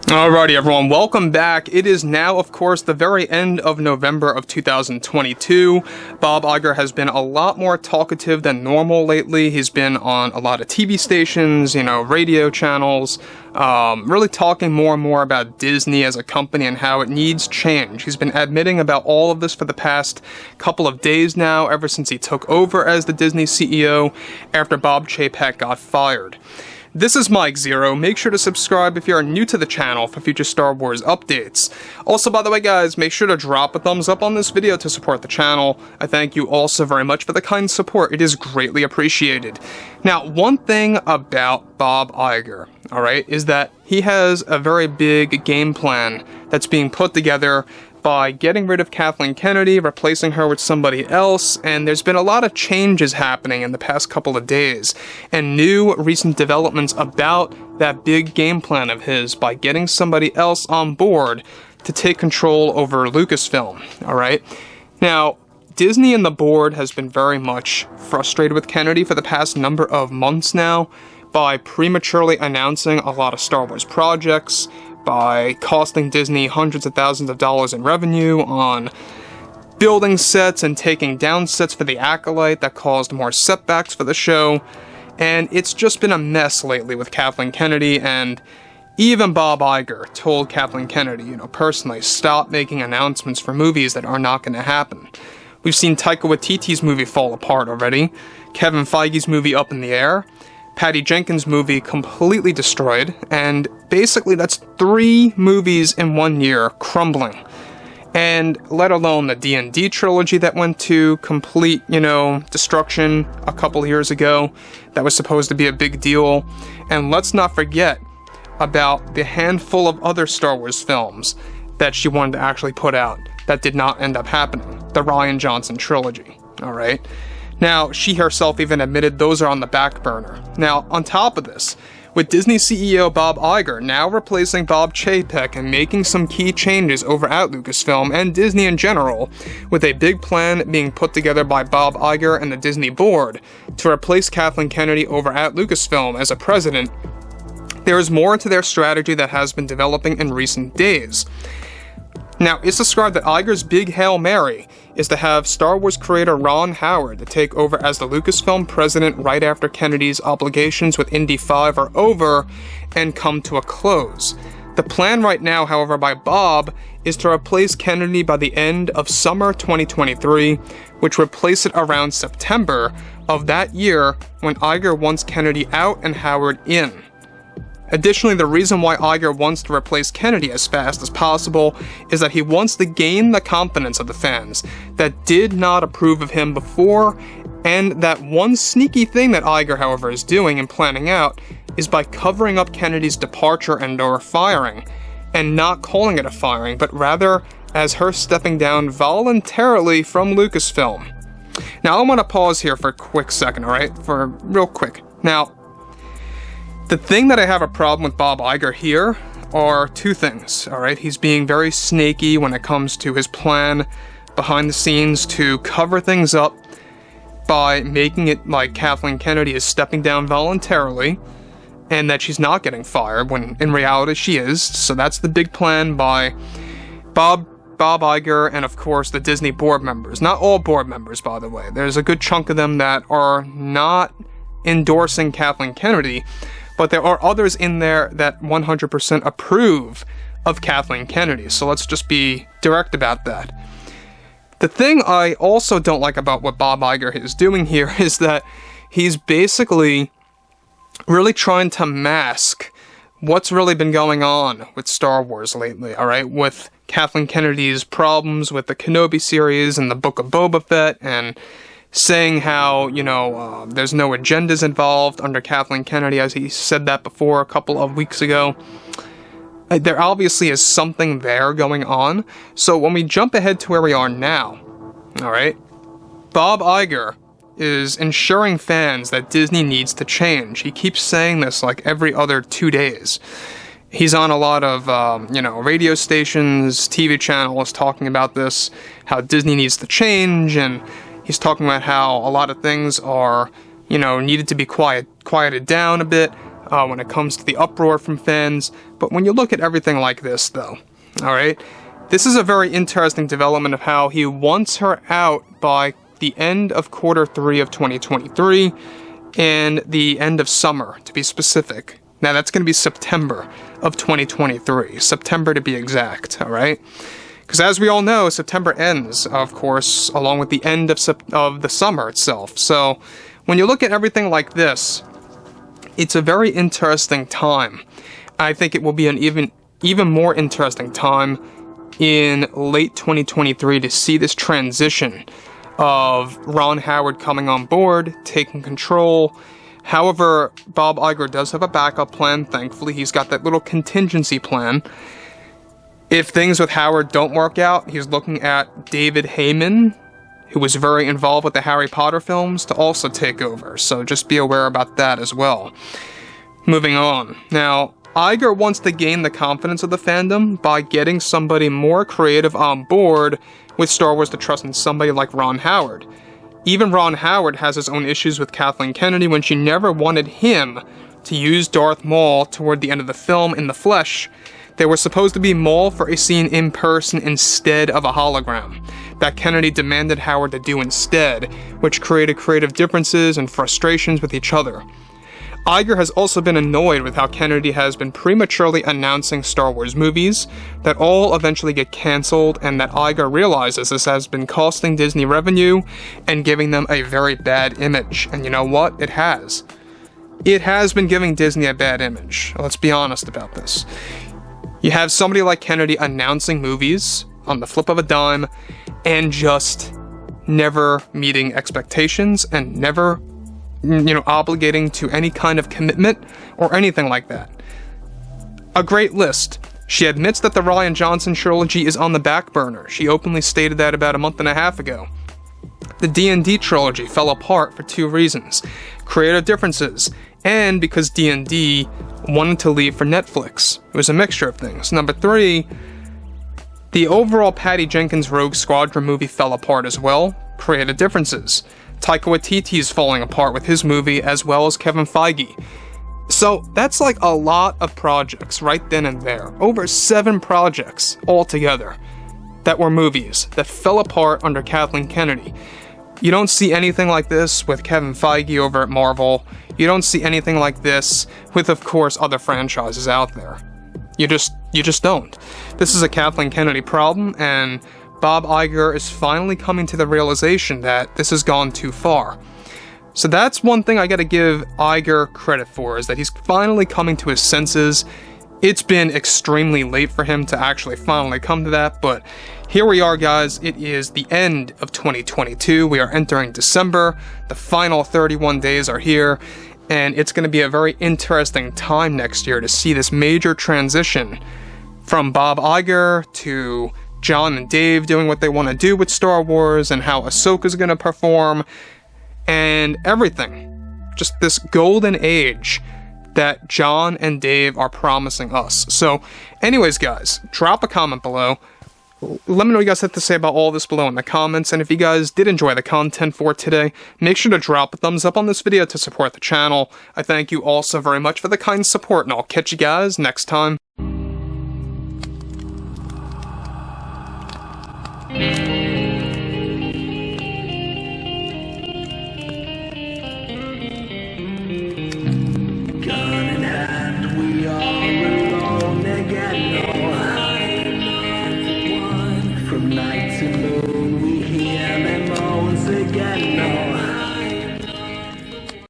Alrighty everyone, welcome back. It is now, of course, the very end of November of 2022. Bob Iger has been a lot more talkative than normal lately. He's been on a lot of TV stations, radio channels, really talking more and more about Disney as a company and how it needs change. He's been admitting about all of this for the past couple of days now, ever since he took over as the Disney CEO after Bob Chapek got fired. This is Mike Zero. Make sure to subscribe if you are new to the channel for future Star Wars updates. Also, by the way guys, make sure to drop a thumbs up on this video to support the channel. I thank you all so very much for the kind support. It is greatly appreciated. Now, one thing about Bob Iger, alright, is that he has a very big game plan that's being put together by getting rid of Kathleen Kennedy, replacing her with somebody else, and there's been a lot of changes happening in the past couple of days, and new recent developments about that big game plan of his by getting somebody else on board to take control over Lucasfilm, alright? Now, Disney and the board has been very much frustrated with Kennedy for the past number of months now by prematurely announcing a lot of Star Wars projects, by costing Disney hundreds of thousands of dollars in revenue on building sets and taking down sets for the Acolyte that caused more setbacks for the show. And it's just been a mess lately with Kathleen Kennedy, and even Bob Iger told Kathleen Kennedy, personally, stop making announcements for movies that are not going to happen. We've seen Taika Waititi's movie fall apart already, Kevin Feige's movie up in the air, Patty Jenkins' movie completely destroyed, and basically that's 3 movies in 1 year crumbling. And let alone the D&D trilogy that went to complete, destruction a couple years ago. That was supposed to be a big deal. And let's not forget about the handful of other Star Wars films that she wanted to actually put out that did not end up happening. The Rian Johnson trilogy, alright? Now, she herself even admitted those are on the back burner. Now, on top of this, with Disney CEO Bob Iger now replacing Bob Chapek and making some key changes over at Lucasfilm and Disney in general, with a big plan being put together by Bob Iger and the Disney board to replace Kathleen Kennedy over at Lucasfilm as a president, there is more to their strategy that has been developing in recent days. Now, it's described that Iger's big Hail Mary is to have Star Wars creator Ron Howard to take over as the Lucasfilm president right after Kennedy's obligations with Indy 5 are over and come to a close. The plan right now, however, by Bob is to replace Kennedy by the end of summer 2023, which would place it around September of that year when Iger wants Kennedy out and Howard in. Additionally, the reason why Iger wants to replace Kennedy as fast as possible is that he wants to gain the confidence of the fans that did not approve of him before, and that one sneaky thing that Iger, however, is doing and planning out is by covering up Kennedy's departure and/or firing, and not calling it a firing, but rather as her stepping down voluntarily from Lucasfilm. Now, I want to pause here for a quick second, alright? For real quick. Now, the thing that I have a problem with Bob Iger here are 2 things, alright? He's being very snaky when it comes to his plan behind the scenes to cover things up by making it like Kathleen Kennedy is stepping down voluntarily and that she's not getting fired when in reality she is. So that's the big plan by Bob Iger and of course the Disney board members. Not all board members, by the way. There's a good chunk of them that are not endorsing Kathleen Kennedy, but there are others in there that 100% approve of Kathleen Kennedy, so let's just be direct about that. The thing I also don't like about what Bob Iger is doing here is that he's basically really trying to mask what's really been going on with Star Wars lately, alright? With Kathleen Kennedy's problems with the Kenobi series and the Book of Boba Fett, and saying how, there's no agendas involved under Kathleen Kennedy, as he said that before a couple of weeks ago. There obviously is something there going on. So when we jump ahead to where we are now, alright, Bob Iger is ensuring fans that Disney needs to change. He keeps saying this like every other 2 days. He's on a lot of, radio stations, TV channels talking about this, how Disney needs to change, and he's talking about how a lot of things are, needed to be quieted down a bit. when it comes to the uproar from fans. But when you look at everything like this, though, alright, this is a very interesting development of how he wants her out by the end of Q3 of 2023 and the end of summer, to be specific. Now, that's going to be September of 2023. September to be exact, alright? Because as we all know, September ends, of course, along with the end of the summer itself. So, when you look at everything like this, it's a very interesting time. I think it will be an even more interesting time in late 2023 to see this transition of Ron Howard coming on board, taking control. However, Bob Iger does have a backup plan, thankfully. He's got that little contingency plan. If things with Howard don't work out, he's looking at David Heyman, who was very involved with the Harry Potter films, to also take over. So just be aware about that as well. Moving on. Now, Iger wants to gain the confidence of the fandom by getting somebody more creative on board with Star Wars to trust in somebody like Ron Howard. Even Ron Howard has his own issues with Kathleen Kennedy when she never wanted him to use Darth Maul toward the end of the film in the flesh. They were supposed to be Maul for a scene in person instead of a hologram that Kennedy demanded Howard to do instead, which created creative differences and frustrations with each other. Iger has also been annoyed with how Kennedy has been prematurely announcing Star Wars movies that all eventually get cancelled, and that Iger realizes this has been costing Disney revenue and giving them a very bad image. And you know what? It has. It has been giving Disney a bad image. Let's be honest about this. You have somebody like Kennedy announcing movies on the flip of a dime and just never meeting expectations and never obligating to any kind of commitment or anything like that. A great list. She admits that the Rian Johnson trilogy is on the back burner. She openly stated that about a month and a half ago. The D&D trilogy fell apart for 2 reasons: creative differences, and because D&D wanted to leave for Netflix. It was a mixture of things. Number 3, the overall Patty Jenkins Rogue Squadron movie fell apart as well. Creative differences. Taika Waititi is falling apart with his movie, as well as Kevin Feige. So that's like a lot of projects right then and there. Over 7 projects altogether that were movies that fell apart under Kathleen Kennedy. You don't see anything like this with Kevin Feige over at Marvel. You don't see anything like this with, of course, other franchises out there. You just don't. This is a Kathleen Kennedy problem, and Bob Iger is finally coming to the realization that this has gone too far. So that's one thing I gotta give Iger credit for, is that he's finally coming to his senses. It's been extremely late for him to actually finally come to that, but here we are, guys. It is the end of 2022. We are entering December. The final 31 days are here, and it's going to be a very interesting time next year to see this major transition from Bob Iger to John and Dave doing what they want to do with Star Wars, and how Ahsoka's going to perform, and everything. Just this golden age that John and Dave are promising us. So, anyways, guys, drop a comment below. Let me know what you guys have to say about all this below in the comments, and if you guys did enjoy the content for today, make sure to drop a thumbs up on this video to support the channel. I thank you all so very much for the kind support, and I'll catch you guys next time.